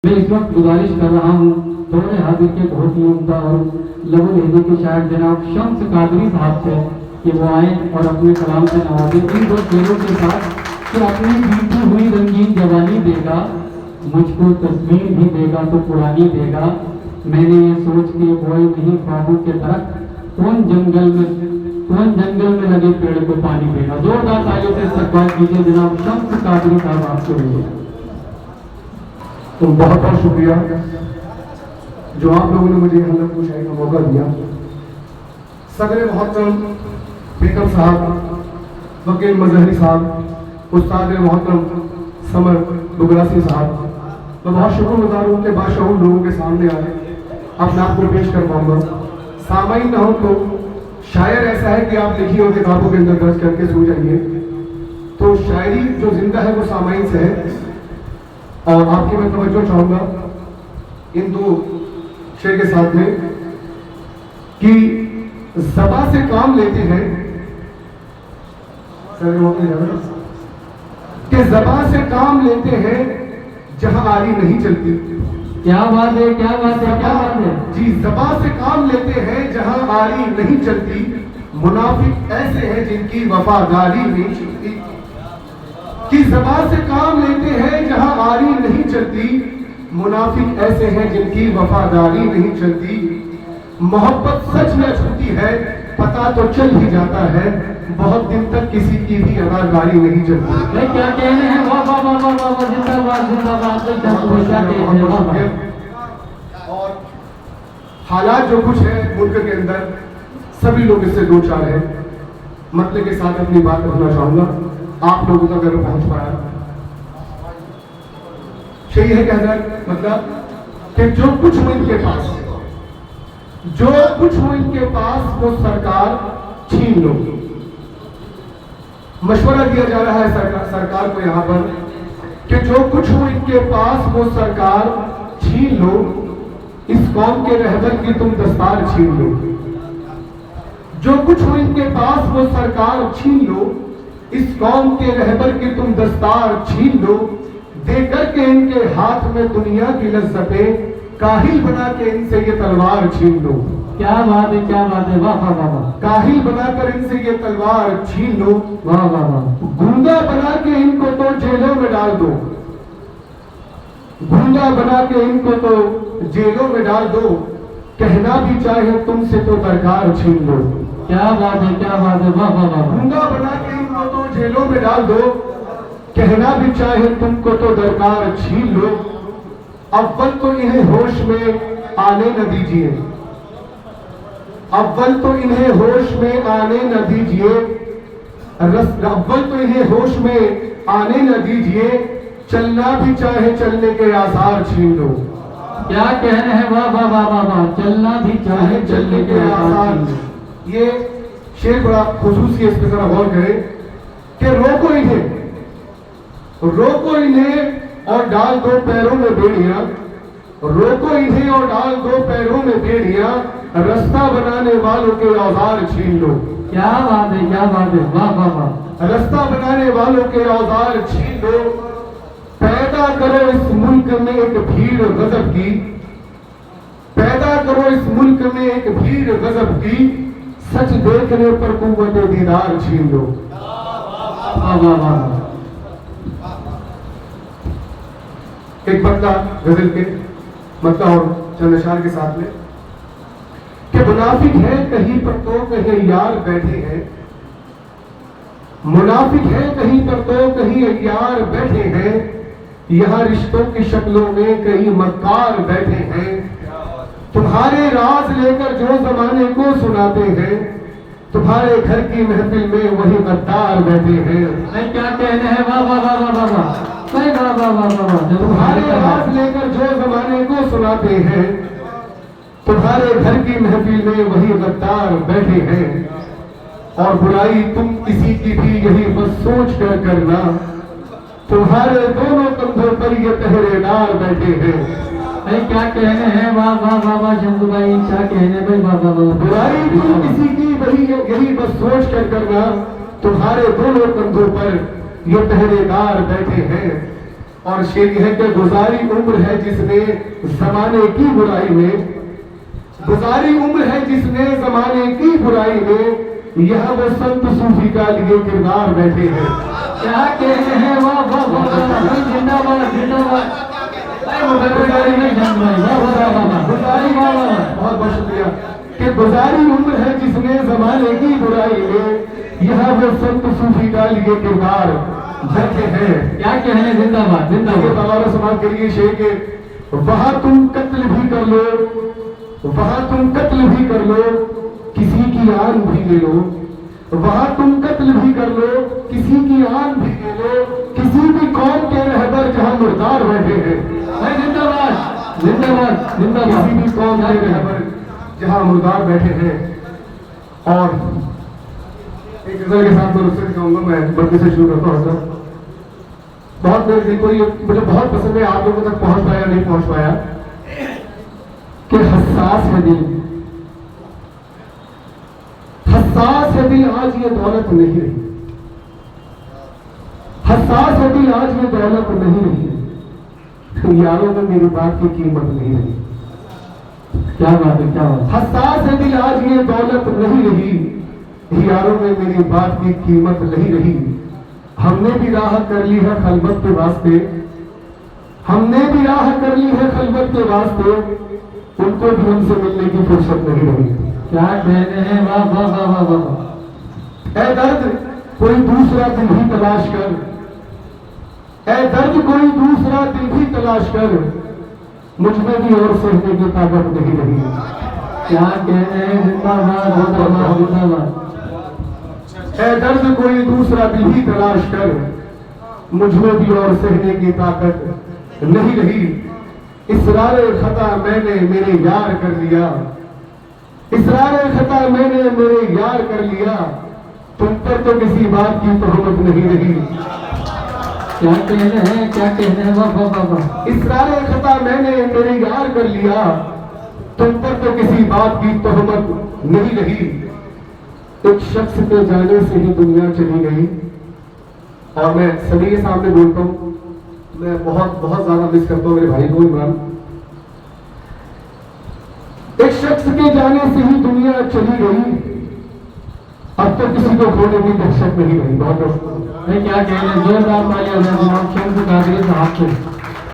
मैं इस वक्त गुजारिश कर रहा हूँ दौरे हाजिर के बहुत ही उम्दा और लबो लहजे के शायर जनाब शम्स कादरी साहब से कि वो आए और अपने कलाम से नवाजे इन दो शेरों के साथ कि अपनी बीती हुई रंगीन जवानी देगा, मुझको तस्वीर भी देगा तो पुरानी देगा। मैंने ये सोच के बोए नहीं ख्वाबों के दरख्त, कौन जंगल में लगे पेड़ को पानी देगा। जोरदार तालियों से इस्तकबाल कीजिए जनाब शम्स कादरी साहब आपके लिए। तो बहुत बहुत शुक्रिया जो आप लोगों ने मुझे हल्लत शायरी का मौका दिया। सदर मोहतरम बेगम साहब, वकील मजहरी साहब, उस्ताद मोहतरम समर बुगरासी साहब, मैं बहुत शुक्रगुजार हूँ कि बाशऊर लोगों के सामने आए अपने आप को पेश कर पाऊंगा। सामाइन ना हो तो शायर ऐसा है कि आप लिखी हो किताबों के अंदर दर्ज करके सो जाइए, तो शायरी जो जिंदा है वो सामाइन से है। और आपकी मैं तवज्जो चाहूंगा इन दो शेर के साथ में कि ज़बा से काम लेते हैं कि ज़बा से काम लेते हैं जहां आरी नहीं चलती। क्या बात है, क्या बात है, क्या बात है जी। ज़बा से काम लेते हैं जहां आरी नहीं चलती, मुनाफिक ऐसे हैं जिनकी वफादारी नहीं चलती। कि ज़बान से काम लेते हैं जहां आरी नहीं चलती, मुनाफिक ऐसे हैं जिनकी वफादारी नहीं चलती। मोहब्बत सच में छूती है पता तो चल ही जाता है, बहुत दिन तक किसी की भी अदाकारी नहीं चलती। क्या कहने हैं, वाह वाह वाह वाह वाह, जिंदाबाद जिंदाबाद। और हालात जो कुछ है मुल्क के अंदर सभी लोग इससे दो चार है। मतलब के साथ अपनी बात रखना चाहूंगा, आप लोगों तक अगर पहुंच पाया सही है। कहना मतलब कि जो कुछ हो इनके पास, जो कुछ हो इनके पास वो सरकार छीन लो। मशवरा दिया जा रहा है सरकार को यहाँ पर कि जो कुछ हो इनके पास वो सरकार छीन लो, इस कौम के रहबर की तुम दस्तार छीन लो। जो कुछ हो इनके पास वो सरकार छीन लो, इस कौम के रहबर की तुम दस्तार छीन लो। देकर के इनके हाथ में दुनिया की लज्जतें, काहिल बना के इनसे ये तलवार छीन लो। क्या बात है, क्या बात है, वाह वाह वाह। काहिल बनाकर इनसे ये तलवार छीन लो, वाह वाह वाह। गूंगा बना के इनको तो जेलों में डाल दो, गूंगा बना के इनको तो जेलों में डाल दो। कहना भी चाहे तुमसे तो दरकार छीन लो। क्या बात है, क्या बात है, वाह वाह वाह। गूंगा बना के इनको तो जेलों में डाल दो, कहना भी चाहे तुमको तो दरकार छीन लो। अव्वल तो इन्हें होश में आने न दीजिए, अव्वल तो इन्हें होश में आने न दीजिए, अव्वल तो इन्हें होश में आने न दीजिए। चलना भी चाहे चलने के आसार छीन लो। क्या कहने हैं, वाह वाह वाह वाह वाह। चलना भी चाहे चलने के आसार। ये शेर बड़ा खुसूसी है, इस पर जरा गौर करें कि रोको इन्हें, रोको इन्हें और डाल दो पैरों में बेड़ियां, रोको इन्हें और डाल दो पैरों में बेड़ियां। रास्ता बनाने वालों के औजार छीन लो। क्या बात है, क्या बात है, वाह वाह वाह। रास्ता बनाने वालों के औजार छीन लो। पैदा करो इस मुल्क में एक भीड़ गजब की, पैदा करो इस मुल्क में एक भीड़ गजब की। सच देखने पर कुव्वत दीदार छीन लो। वाह वाह वाह। एक बंदा गजल के मतलब और चंद अशार के साथ में कि मुनाफिक है कहीं पर तो कहीं यार बैठे हैं, मुनाफिक है कहीं पर तो कहीं यार बैठे हैं। यहाँ रिश्तों की शक्लों में कई मक्कार बैठे हैं। तुम्हारे राज लेकर जो जमाने को सुनाते हैं, तुम्हारे घर की महफिल में वही गद्दार बैठे हैं। क्या कहने हैं, वाह वाह वाह वाह वाह। तुम्हारे राज लेकर जो जमाने को सुनाते हैं, तुम्हारे घर की महफिल में वही गद्दार बैठे हैं। और बुराई तुम किसी की भी यही बस सोच कर करना, तुम्हारे दोनों कंधों पर ये पहरेदार बैठे हैं। क्या कहने हैं, वाह वाह वाह वाह। शंभू भाई क्या कहने भाई, वाह वाह वाह। बुराई तुम किसी की वही यही बस सोच कर करना, तुम्हारे दोनों कंधों पर ये पहरेदार बैठे हैं। और शेर यह है कि गुजारी उम्र है जिसने जमाने की बुराई में, गुजारी उम्र है जिसने जमाने की बुराई में, यह वो संत सूफी का लिए किरदार बैठे हैं। क्या कहते हैं, वाह वाह वाह वाह, जिंदाबाद जिंदाबाद। गुजारी बहुत बहुत शुक्रिया कि गुजारी उम्र है जिसने जमाने की बुराई में, यह वो संत सूफी का लिए किरदार बैठे हैं। क्या कहने, जिंदाबाद जिंदाबाद। तवारा समाज के लिए शेर के वहां तुम कत्ल भी कर लो, वहां तुम कत्ल भी कर लो, किसी की आन भी ले लो, वहां तुम कत्ल भी कर लो, किसी की आन भी ले लो, किसी भी कौम के रहबर जहां मुर्दार बैठे हैं। जिंदाबाद जिंदाबाद जिंदाबाद। किसी भी कौम के रहबर जहां मुर्दार बैठे हैं। और एक गजल के साथ मैं उससे कहूंगा, मैं बंदे से शुरू करता हूँ। बहुत मेरे दिल को ये मुझे बहुत पसंद है, आप लोगों तक पहुंच पाया नहीं पहुंच पाया, कि हसास है दिल, हसास है दिल आज ये दौलत नहीं रही, हसास है दिल आज ये दौलत नहीं रही, तो यारों में मेरी बात की कीमत नहीं रही। क्या बात है, क्या बात। हसास है दिल आज ये दौलत नहीं रही, यारों में मेरी बात की कीमत नहीं रही। हमने भी राह कर ली है खलबत के वास्ते, हमने भी राह कर ली है खलबत के वास्ते, उनको भी हमसे मिलने की फुर्सत नहीं रही। क्या कहते हैं, वाह वाह वाह वाह वाह। ऐ दर्द कोई दूसरा दिल भी तलाश कर, ऐ दर्द कोई दूसरा दिल भी तलाश कर, मुझ में भी और सहने की ताकत नहीं रही। क्या कहते हैं, जिंदाबाद जिंदाबाद जिंदाबाद। ऐ दर्द कोई दूसरा दिल ही तलाश कर, मुझ में भी और सहने की ताकत नहीं रही। इसरारे खता मैंने मेरे यार कर लिया, इसरारे खता मैंने मेरे यार कर लिया, तुम पर तो किसी बात की तोहमत नहीं रही। क्या कहते हैं, क्या कहते हैं, वाह वाह वाह वाह। इसरारे खता मैंने मेरे यार कर लिया, तुम पर तो किसी बात की तोहमत नहीं रही। एक शख्स के जाने से ही दुनिया चली गई। और मैं सभी के सामने बोलता हूँ, मैं बहुत बहुत ज्यादा मिस करता हूँ मेरे भाई को इमरान। एक शख्स के जाने से ही दुनिया चली गई, अब तो किसी को खोने की दहशत नहीं रही। बहुत क्या कहने, जोरदार तालियां जनाब शम्स कादरी साहब को।